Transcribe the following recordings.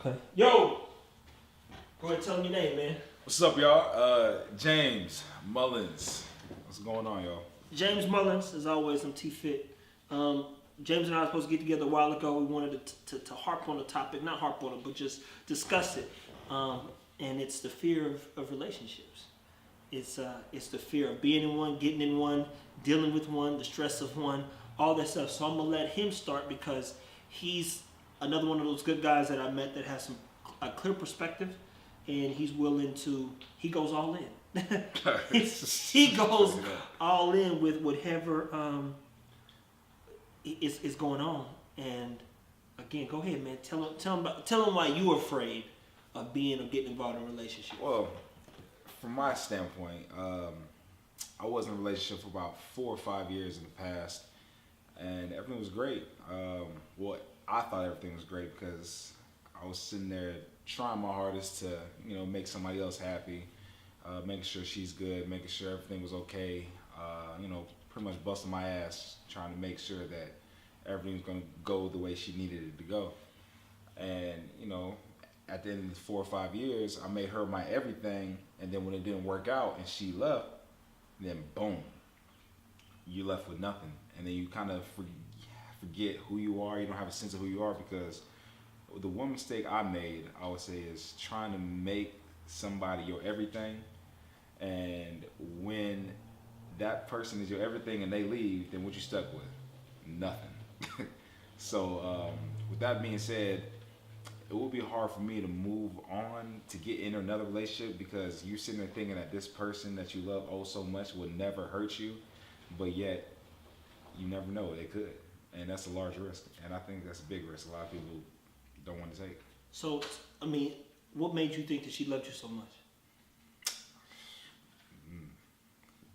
Okay. Yo, go ahead and tell me your name, man. What's up, y'all? James Mullins. What's going on, y'all? James Mullins, as always, I'm T-Fit. Um, James and I were supposed to get together a while ago. We wanted to harp on the topic, not harp on it, but just discuss it. And it's the fear of relationships. It's the fear of being in one, getting in one, dealing with one, the stress of one, all that stuff. So I'm gonna let him start because he's another one of those good guys that I met that has a clear perspective, and he's willing to. He goes all in. he goes all in with whatever is going on. And again, go ahead, man. Tell him why you're afraid of getting involved in a relationship. Well, from my standpoint, I was in a relationship for about 4 or 5 years in the past, and everything was great. Well, I thought everything was great because I was sitting there trying my hardest to, make somebody else happy, making sure she's good, making sure everything was okay. Pretty much busting my ass trying to make sure that everything's gonna go the way she needed it to go. And at the end of the 4 or 5 years, I made her my everything, and then when it didn't work out and she left, then boom, you left with nothing, and then you kind of forget who you are. You don't have a sense of who you are because the one mistake I made, I would say, is trying to make somebody your everything, and when that person is your everything and they leave, then what you stuck with? Nothing. So with that being said, it will be hard for me to move on to get in another relationship because you're sitting there thinking that this person that you love oh so much would never hurt you, but yet you never know, they could, and that's a large risk, and I think that's a big risk a lot of people don't want to take. So, I mean, what made you think that she loved you so much?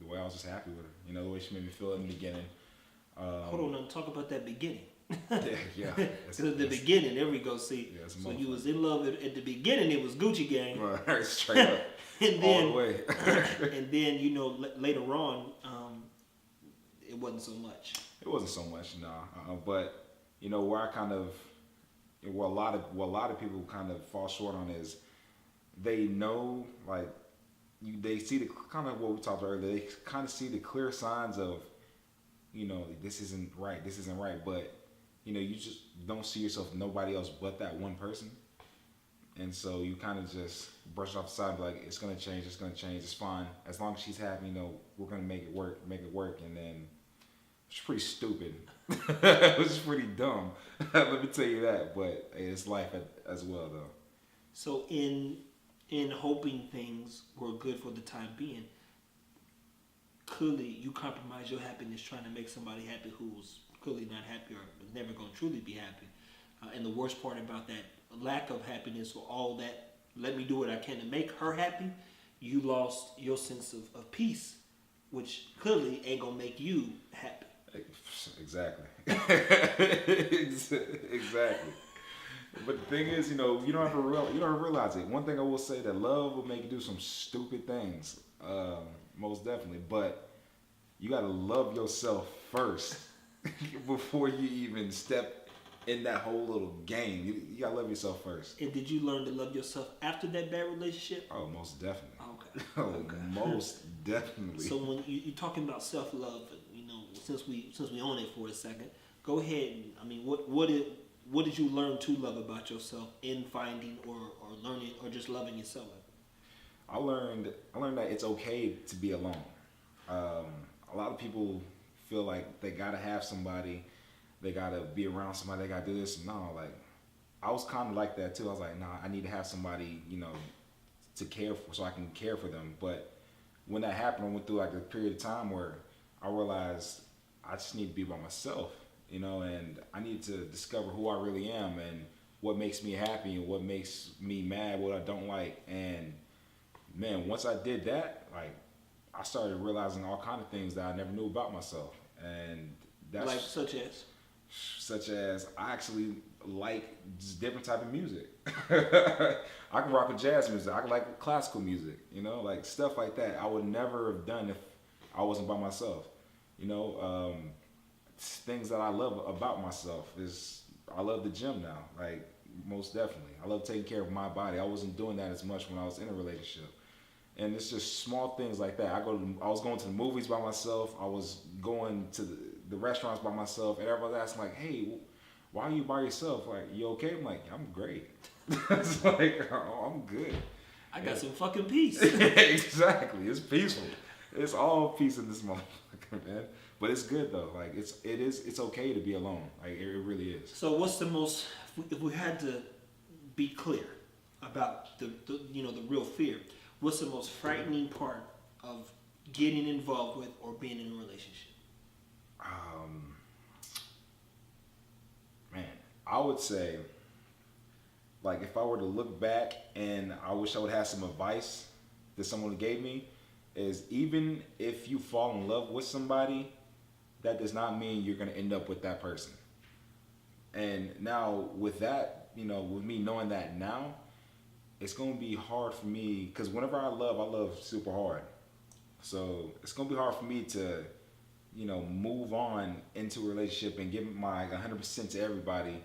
The way I was just happy with her, the way she made me feel in the beginning. Hold on, talk about that beginning. Yeah. Because at the beginning, there we go. See, yeah, so you was in love at the beginning. It was Gucci Gang, right, straight up, and all then the way. and then later on, it wasn't so much. It wasn't so much, nah. But where I kind of, what a lot of people kind of fall short on is they know, like, they see the kind of what we talked about earlier. They kind of see the clear signs of, this isn't right, but you just don't see yourself nobody else but that one person, and so you kind of just brush off the side, like, it's gonna change, it's fine, as long as she's happy, we're gonna make it work, and then it's pretty stupid. It was pretty dumb. Let me tell you that, but hey, it's life as well, though. So in hoping things were good for the time being, clearly you compromise your happiness trying to make somebody happy who's clearly not happy or never going to truly be happy. And the worst part about that lack of happiness or all that, let me do what I can to make her happy, you lost your sense of peace, which clearly ain't going to make you happy. Exactly. Exactly. But the thing is, you don't have to realize it. One thing I will say, that love will make you do some stupid things, most definitely. But you gotta love yourself first before you even step in that whole little game. You gotta love yourself first. And did you learn to love yourself after that bad relationship? Oh, most definitely. Okay. Okay. Most definitely. So when you're talking about self-love, since we own it for a second, go ahead. What did you learn to love about yourself in finding or learning or just loving yourself? I learned that it's okay to be alone. A lot of people feel like they gotta have somebody, they gotta be around somebody, they gotta do this. No, like, I was kind of like that too. I was like, nah, I need to have somebody, to care for, so I can care for them. But when that happened, I went through like a period of time where I realized I just need to be by myself, and I need to discover who I really am and what makes me happy and what makes me mad, what I don't like. And man, once I did that, like, I started realizing all kind of things that I never knew about myself. And that's Like such as I actually like just different type of music. I can rock with jazz music. I can like classical music, like stuff like that. I would never have done if I wasn't by myself. Things that I love about myself is I love the gym now. Like, most definitely. I love taking care of my body. I wasn't doing that as much when I was in a relationship. And it's just small things like that. I was going to the movies by myself. I was going to the restaurants by myself. And everybody's asking like, hey, why are you by yourself? Like, you okay? I'm like, I'm great. It's like, oh, I'm good. I got some fucking peace. Exactly. It's peaceful. It's all peace in this motherfucker, man. But it's good though. Like it's okay to be alone. Like it really is. So what's the most, if we had to be clear about the real fear, what's the most frightening part of getting involved with or being in a relationship? Man, I would say, like, if I were to look back and I wish I would have some advice that someone gave me, is even if you fall in love with somebody, that does not mean you're going to end up with that person. And now with that, with me knowing that now, it's going to be hard for me, because whenever I love super hard. So it's going to be hard for me to, move on into a relationship and give my 100% to everybody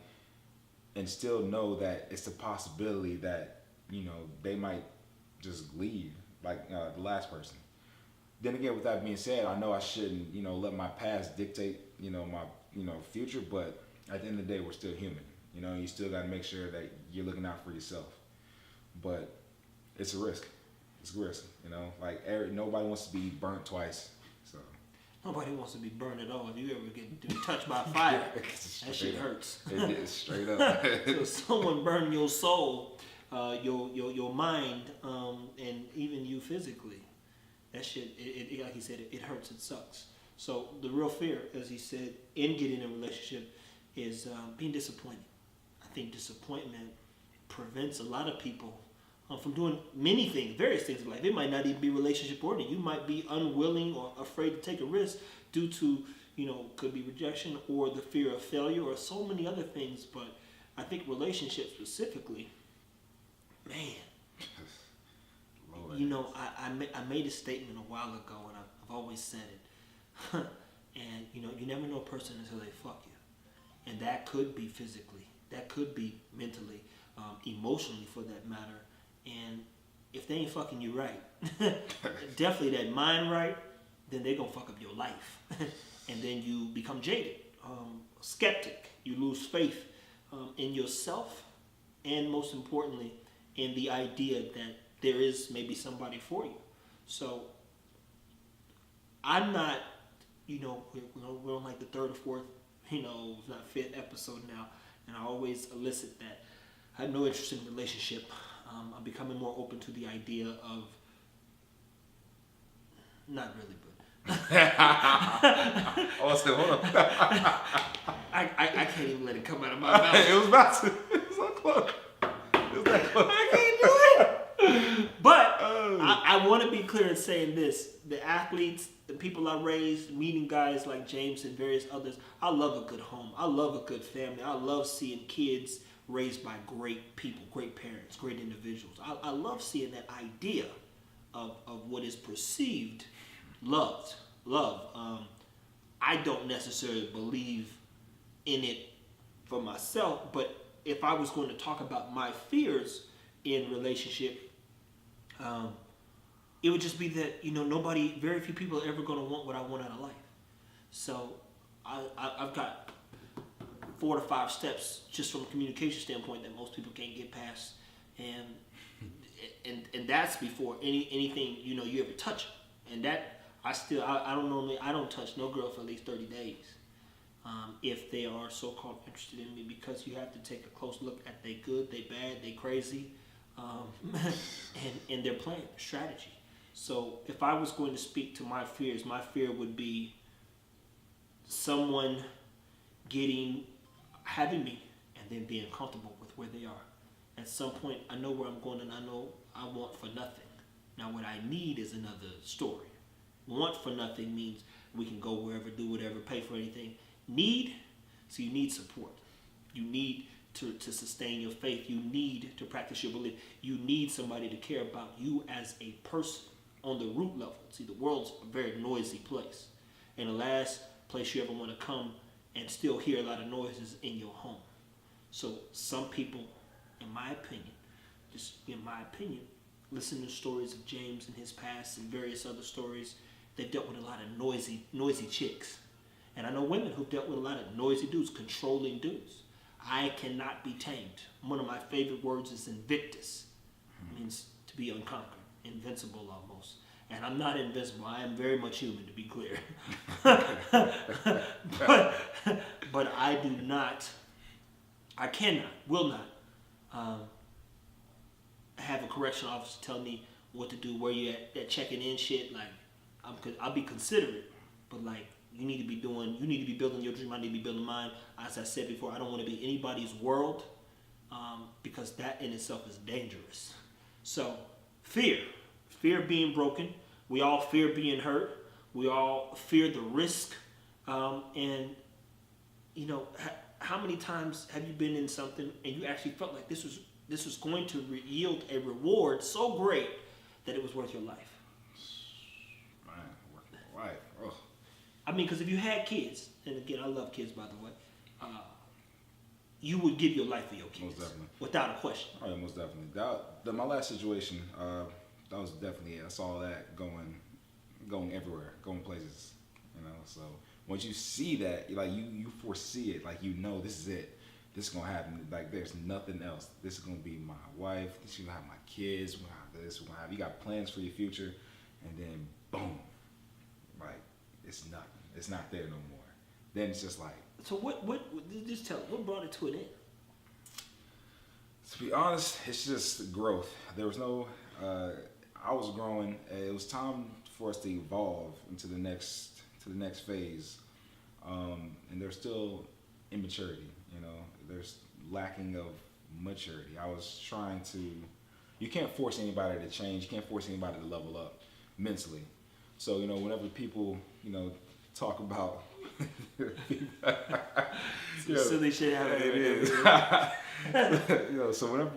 and still know that it's a possibility that, they might just leave, like the last person. Then again, with that being said, I know I shouldn't, let my past dictate, my, future, but at the end of the day, we're still human. You still got to make sure that you're looking out for yourself. But it's a risk. It's a risk, like nobody wants to be burnt twice. So nobody wants to be burned at all. If you ever get touched by fire, that shit hurts. It is straight up. So someone burn your soul, your mind, and even you physically. That shit, it like he said, it hurts. It sucks. So the real fear, as he said, in getting in a relationship, is being disappointed. I think disappointment prevents a lot of people from doing many things, various things in life. It might not even be relationship oriented. You might be unwilling or afraid to take a risk due to, could be rejection or the fear of failure or so many other things. But I think relationships specifically, man, I made a statement a while ago, and I've always said it. And, you never know a person until they fuck you. And that could be physically, that could be mentally, emotionally for that matter. And if they ain't fucking you right, definitely that mind right, then they're going to fuck up your life. And then you become jaded, skeptic. You lose faith in yourself, and most importantly, in the idea that there is maybe somebody for you. So I'm not, we're on like the third or fourth, if not fifth episode now, and I always elicit that I have no interest in a relationship. I'm becoming more open to the idea of, not really, but oh, still, hold on. I can't even let it come out of my mouth. It was about to. It was so close. It was that close. I can't do it. But I want to be clear in saying this: the athletes, the people I raised, meeting guys like James and various others, I love a good home. I love a good family. I love seeing kids raised by great people, great parents, great individuals. I love seeing that idea of what is perceived love. I don't necessarily believe in it for myself, but if I was going to talk about my fears in relationship, it would just be that, very few people are ever going to want what I want out of life. So I've got 4 to 5 steps just from a communication standpoint that most people can't get past, and that's before anything you ever touch. And that I don't touch no girl for at least 30 days if they are so-called interested in me, because you have to take a close look at they good, they bad, they crazy, and their plan, strategy. So if I was going to speak to my fears, my fear would be someone having me and then being comfortable with where they are. At some point, I know where I'm going, and I know I want for nothing. Now, what I need is another story. Want for nothing means we can go wherever, do whatever, pay for anything. Need, so you need support. You need to sustain your faith. You need to practice your belief. You need somebody to care about you as a person on the root level. See, the world's a very noisy place. And the last place you ever want to come and still hear a lot of noises in your home. So some people, in my opinion, listen to stories of James and his past and various other stories. They've dealt with a lot of noisy chicks. And I know women who've dealt with a lot of noisy dudes, controlling dudes. I cannot be tamed. One of my favorite words is invictus. It means to be unconquered, invincible almost. And I'm not invincible. I am very much human, to be clear. but I cannot, will not have a correctional officer tell me what to do, where you at, that checking in shit. Like, I'll be considerate, but like, you need to be building your dream. I need to be building mine. As I said before, I don't want to be anybody's world, because that in itself is dangerous. So, fear of being broken. We all fear being hurt. We all fear the risk. And you know, how many times have you been in something and you actually felt like this was going to yield a reward so great that it was worth your life? Man, worth my life. Oh. I mean, because if you had kids, and again, I love kids, by the way, you would give your life for your kids. Most definitely. Without a question. Oh, yeah, most definitely. My last situation, that was definitely it. I saw that going everywhere, going places, you know. So once you see that, like you foresee it, like you know this is it. This is gonna happen. Like there's nothing else. This is gonna be my wife. This is gonna have my kids. We're gonna have this. We're gonna have. You got plans for your future, and then boom, like it's nothing. It's not there no more. Then it's just like. So what? Just tell me, what brought it to an end? To be honest, it's just growth. There was no. I was growing. It was time for us to evolve into the next phase, and there's still immaturity. You know, there's lacking of maturity. I was trying to. You can't force anybody to change. You can't force anybody to level up mentally. So you know, whenever people talk about silly shit happening. It is. So whenever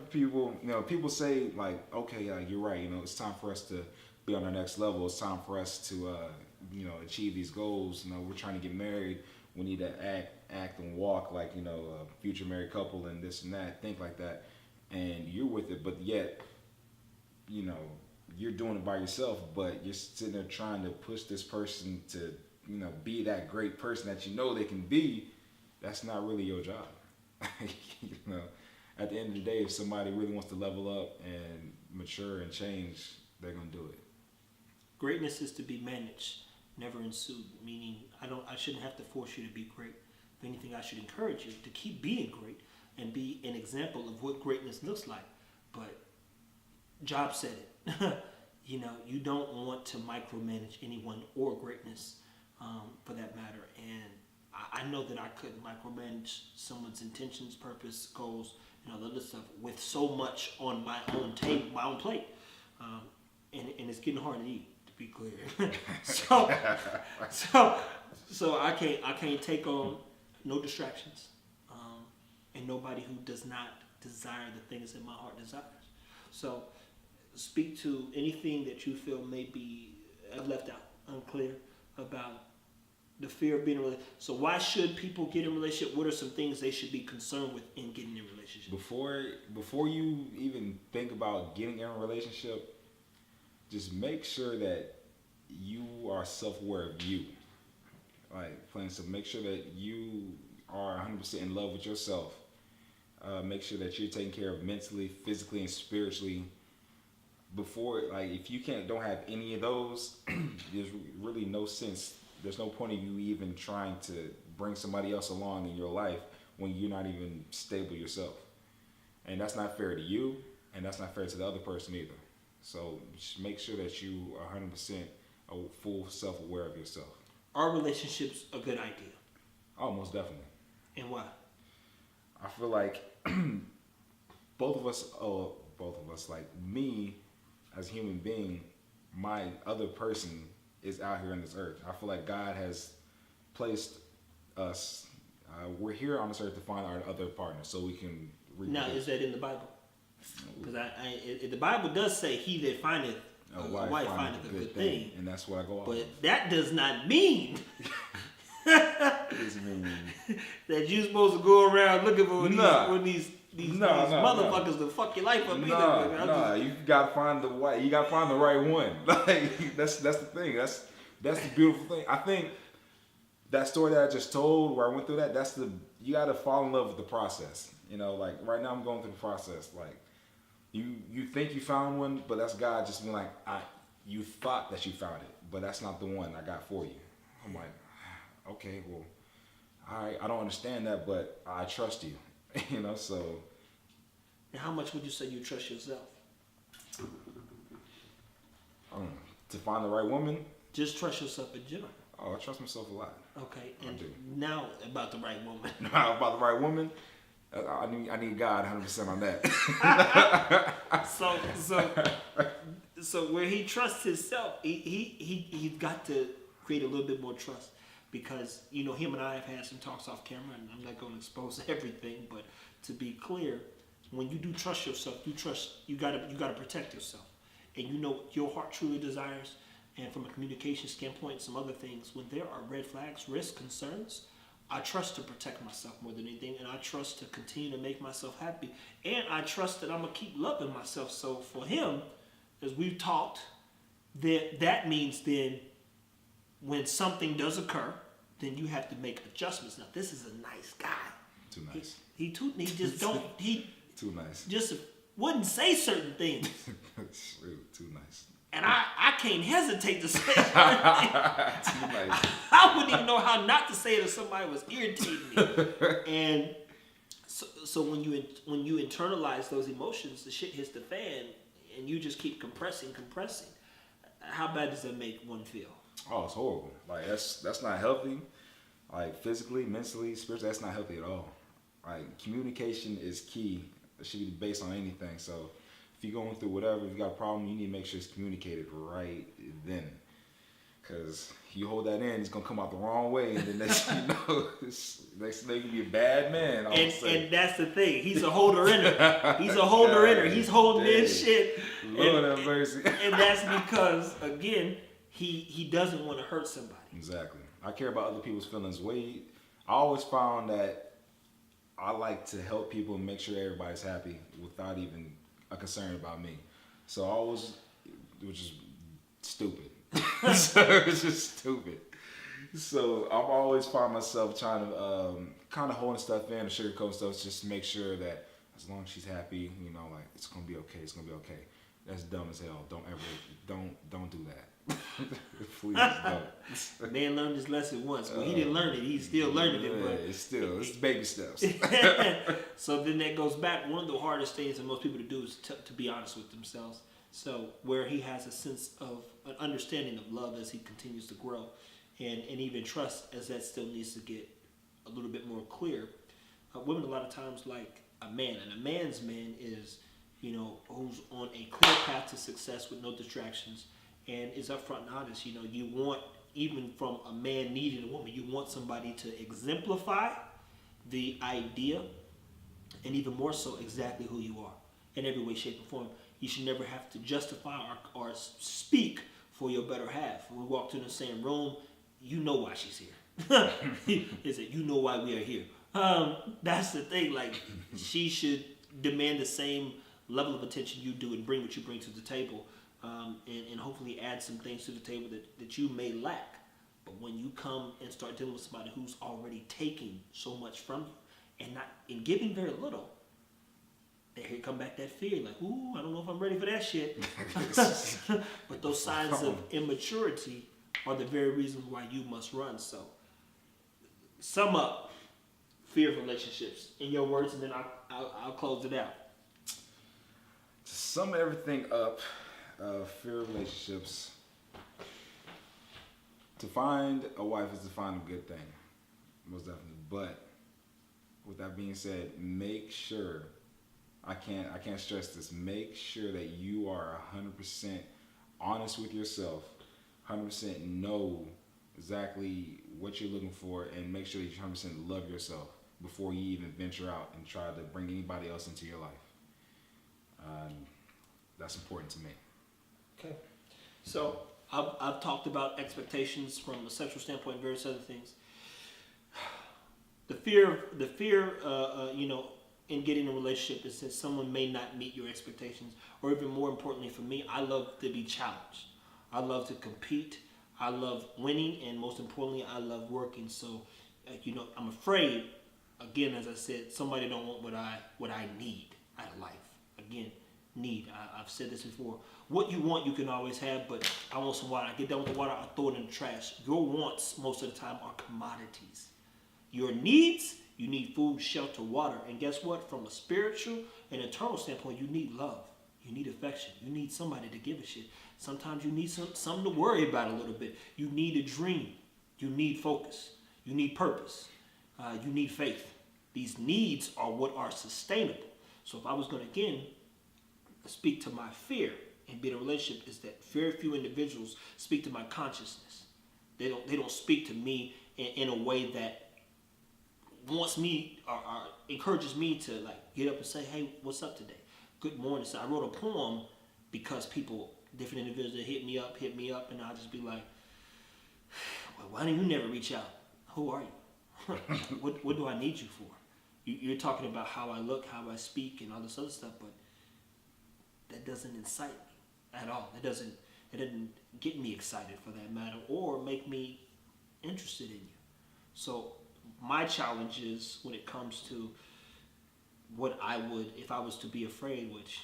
people say like, okay, you're right. It's time for us to be on our next level. It's time for us to, achieve these goals. We're trying to get married. We need to act and walk like, a future married couple and this and that. Think like that, and you're with it, but yet, you're doing it by yourself. But you're sitting there trying to push this person to, be that great person that they can be. That's not really your job. At the end of the day, if somebody really wants to level up and mature and change, they're gonna do it. Greatness is to be managed, never ensued. Meaning, I shouldn't have to force you to be great. If anything, I should encourage you to keep being great and be an example of what greatness looks like. But Job said it. You don't want to micromanage anyone or greatness, for that matter. And I know that I couldn't micromanage someone's intentions, purpose, goals, and all the other stuff with so much on my own plate, and it's getting hard to eat, to be clear. so I can't take on no distractions, and nobody who does not desire the things that my heart desires. So speak to anything that you feel may be left out, unclear about the fear of being in a relationship. So why should people get in a relationship? What are some things they should be concerned with in getting in a relationship? Before you even think about getting in a relationship, just make sure that you are self-aware of you. Like, plain simple, make sure that you are 100% in love with yourself. Make sure that you're taken care of mentally, physically, and spiritually. If you don't have any of those, there's really no sense. There's no point of you even trying to bring somebody else along in your life when you're not even stable yourself. And that's not fair to you, and that's not fair to the other person either. So just make sure that you are 100% full self-aware of yourself. Are relationships a good idea? Oh, most definitely. And why? I feel like both of us, like me as a human being, my other person is out here on this earth. I feel like God has placed us. We're here on this earth to find our other partner, so we can. Now, is that in the Bible? Because the Bible does say, "He that findeth a wife findeth a good thing," and that's what I go off. But that does not mean This mean. That you supposed to go around looking for these motherfuckers to fuck your life up. You gotta find the right. You gotta find the right one. Like that's the thing. That's the beautiful thing. I think that story that I just told, where I went through that. You gotta fall in love with the process. You know, like right now I'm going through the process. Like you think you found one, but that's God just being like, you thought that you found it, but that's not the one I got for you. I'm like, okay, well, all right, I don't understand that, but I trust you. You know, so. And how much would you say you trust yourself? To find the right woman? Just trust yourself in general. Oh, I trust myself a lot. Okay, and now about the right woman. About the right woman? I need God 100% on that. So where he trusts himself, he's got to create a little bit more trust, because you know him and I have had some talks off camera, and I'm not going to expose everything, but to be clear, when you do trust yourself, you gotta protect yourself, and you know what your heart truly desires. And from a communication standpoint, some other things, when there are red flags, risks, concerns, I trust to protect myself more than anything, and I trust to continue to make myself happy, and I trust that I'm gonna keep loving myself. So for him, as we've talked, that means then when something does occur, then you have to make adjustments. Now this is a nice guy. Too nice. He too nice. Just wouldn't say certain things. Too nice. And I can't hesitate to say it. Too nice. I wouldn't even know how not to say it if somebody was irritating me. And so when you internalize those emotions, the shit hits the fan, and you just keep compressing. How bad does that make one feel? Oh, it's horrible. Like that's not healthy. Like physically, mentally, spiritually, that's not healthy at all. Like communication is key. It should be based on anything. So if you're going through whatever, if you got a problem, you need to make sure it's communicated right then. Because you hold that in, it's going to come out the wrong way. And then next thing you know, next thing you can be a bad man. And that's the thing. He's a holder-inner. He's a holder-inner. He's holding in shit. Lord have mercy. And that's because, again, he doesn't want to hurt somebody. Exactly. I care about other people's feelings. I always found that I like to help people and make sure everybody's happy without even a concern about me. So which is stupid. So it's just stupid. So I've always found myself trying to kind of holding stuff in and sugarcoat stuff just to make sure that as long as she's happy, you know, like it's gonna be okay. It's gonna be okay. That's dumb as hell. Don't do that. Please don't. Man learned his lesson once. Well, he didn't learn it. He's still learning it. But it's baby steps. So then that goes back. One of the hardest things that most people do is to be honest with themselves. So where he has a sense of an understanding of love as he continues to grow, and even trust as that still needs to get a little bit more clear. Women a lot of times like a man, and a man's man is, you know, who's on a clear path to success with no distractions and is upfront and honest. You know, you want, even from a man needing a woman, you want somebody to exemplify the idea, and even more so exactly who you are in every way, shape, and form. You should never have to justify or speak for your better half. When we walked in the same room, you know why she's here. Is it? You know why we are here. That's the thing. Like, she should demand the same level of attention you do and bring what you bring to the table, and hopefully add some things to the table that you may lack. But when you come and start dealing with somebody who's already taking so much from you and giving very little, here come back that fear, like, ooh, I don't know if I'm ready for that shit. But those signs of immaturity are the very reasons why you must run. So, sum up fear of relationships in your words, and then I'll close it out. To sum everything up, fear of relationships. To find a wife is to find a good thing, most definitely. But with that being said, make sure, I can't stress this, make sure that you are 100% honest with yourself, 100% know exactly what you're looking for, and make sure that you 100% love yourself before you even venture out and try to bring anybody else into your life. That's important to me. Okay. So I've talked about expectations from a sexual standpoint and various other things. the fear, in getting a relationship is that someone may not meet your expectations, or even more importantly for me, I love to be challenged. I love to compete. I love winning, and most importantly, I love working. So, I'm afraid. Again, as I said, somebody don't want what I need out of life. Again, need. I've said this before. What you want, you can always have, but I want some water. I get done with the water, I throw it in the trash. Your wants, most of the time, are commodities. Your needs, you need food, shelter, water. And guess what? From a spiritual and eternal standpoint, you need love. You need affection. You need somebody to give a shit. Sometimes you need something to worry about a little bit. You need a dream. You need focus. You need purpose. You need faith. These needs are what are sustainable. So if I was going to, again, speak to my fear and be in a relationship, is that very few individuals speak to my consciousness. They don't speak to me in a way that wants me or encourages me to like get up and say, hey, what's up today? Good morning. So I wrote a poem because different individuals that hit me up, and I'll just be like, well, why don't you never reach out? Who are you? What do I need you for? You're talking about how I look, how I speak, and all this other stuff, but that doesn't incite me at all. It doesn't get me excited for that matter, or make me interested in you. So my challenge is when it comes to what I would, if I was to be afraid, which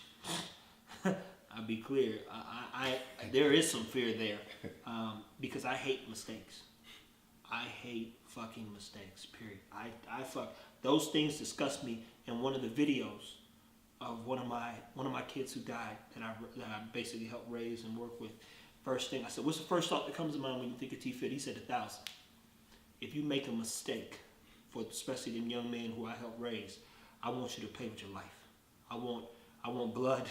I'll be clear, I there is some fear there, because I hate mistakes. I hate fucking mistakes, period. I fuck, those things disgust me. And one of the videos of one of my kids who died that I basically helped raise and work with, first thing I said, what's the first thought that comes to mind when you think of T-Fit? He said 1,000. If you make a mistake, for especially them young men who I helped raise, I want you to pay with your life. I want blood.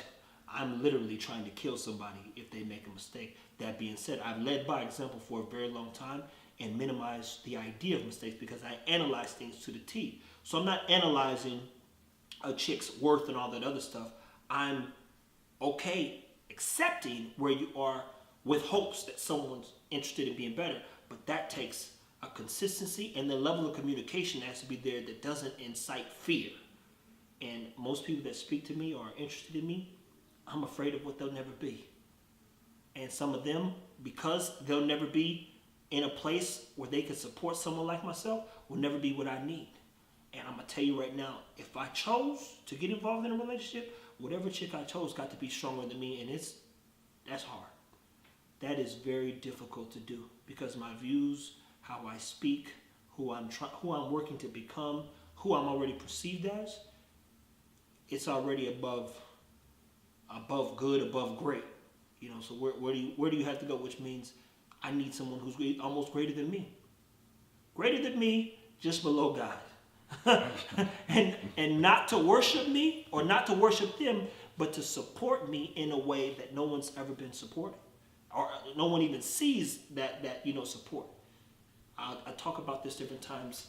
I'm literally trying to kill somebody if they make a mistake. That being said, I've led by example for a very long time and minimized the idea of mistakes because I analyze things to the T. So I'm not analyzing a chick's worth and all that other stuff. I'm okay accepting where you are with hopes that someone's interested in being better, but that takes a consistency, and the level of communication has to be there that doesn't incite fear. And most people that speak to me or are interested in me, I'm afraid of what they'll never be. And some of them, because they'll never be in a place where they can support someone like myself, will never be what I need. And I'm going to tell you right now, if I chose to get involved in a relationship, whatever chick I chose got to be stronger than me, and that's hard. That is very difficult to do because my views, how I speak, who I'm working to become, who I'm already perceived as, it's already above good, above great. So where do you have to go? Which means I need someone who's almost greater than me. Greater than me, just below God. and not to worship me or not to worship them, but to support me in a way that no one's ever been supported. Or no one even sees that support. I talk about this different times.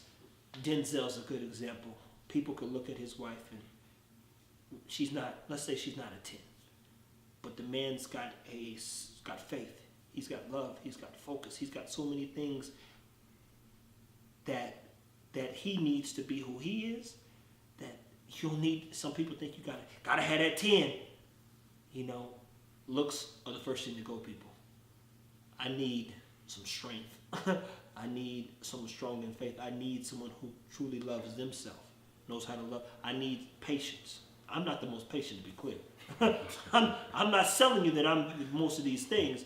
Denzel's a good example. People could look at his wife and let's say she's not a 10. But the man's got faith. He's got love. He's got focus. He's got so many things that he needs to be who he is, that you'll need. Some people think you gotta have that 10. Looks are the first thing to go, people. I need some strength. I need someone strong in faith. I need someone who truly loves themselves, knows how to love. I need patience. I'm not the most patient, to be clear. I'm not selling you that I'm most of these things.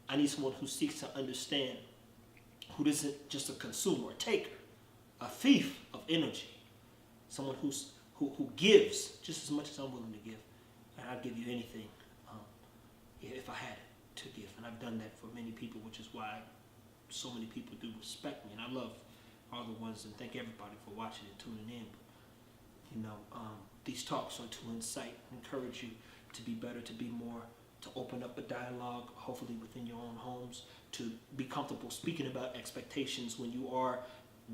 I need someone who seeks to understand, who isn't just a consumer, a taker, a thief of energy. Someone who gives just as much as I'm willing to give. And I'd give you anything if I had it to give. And I've done that for many people, which is why so many people do respect me. And I love all the ones and thank everybody for watching and tuning in. But, these talks are to incite, encourage you to be better, to be more, to open up a dialogue, hopefully within your own homes, to be comfortable speaking about expectations when you are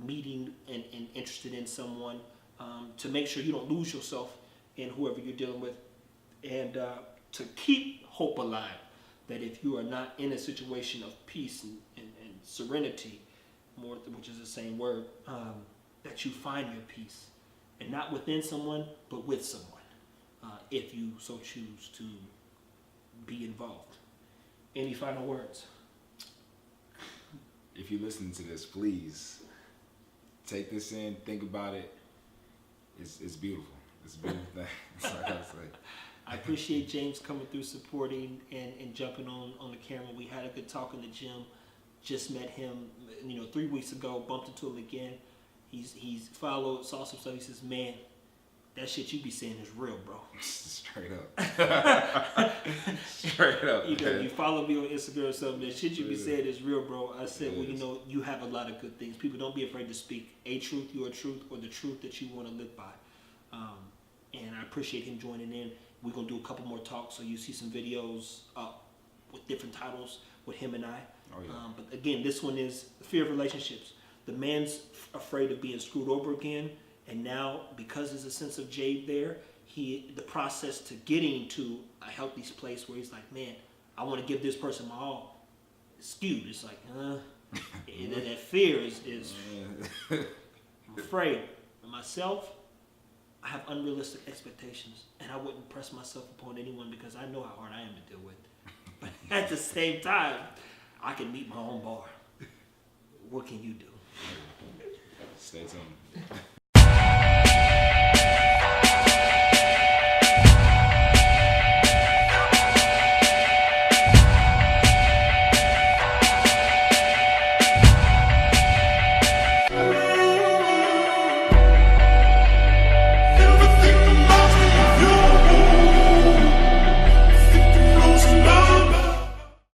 meeting and interested in someone, to make sure you don't lose yourself in whoever you're dealing with, and to keep hope alive, that if you are not in a situation of peace and serenity, more, which is the same word, that you find your peace, and not within someone, but with someone, if you so choose to be involved. Any final words? If you listen to this, please take this in, think about it. It's beautiful. It's a beautiful thing. That's all I gotta say. I appreciate James coming through, supporting and jumping on the camera. We had a good talk in the gym. Just met him, 3 weeks ago. Bumped into him again. He's followed, saw some stuff. He says, "Man, that shit you be saying is real, bro." Straight up. Straight up. You follow me on Instagram or something. That shit you be saying is real, bro. I said, well, you have a lot of good things. People, don't be afraid to speak a truth, your truth, or the truth that you want to live by. And I appreciate him joining in. We're going to do a couple more talks, so you see some videos with different titles with him and I. Oh, yeah. But again, this one is the fear of relationships. The man's afraid of being screwed over again, and now because there's a sense of jade there, the process to getting to a healthy place where he's like, man, I want to give this person my all, is skewed. It's like, and then that fear is I'm afraid. And myself, I have unrealistic expectations, and I wouldn't press myself upon anyone because I know how hard I am to deal with. But at the same time, I can meet my own bar. What can you do? Stay tuned.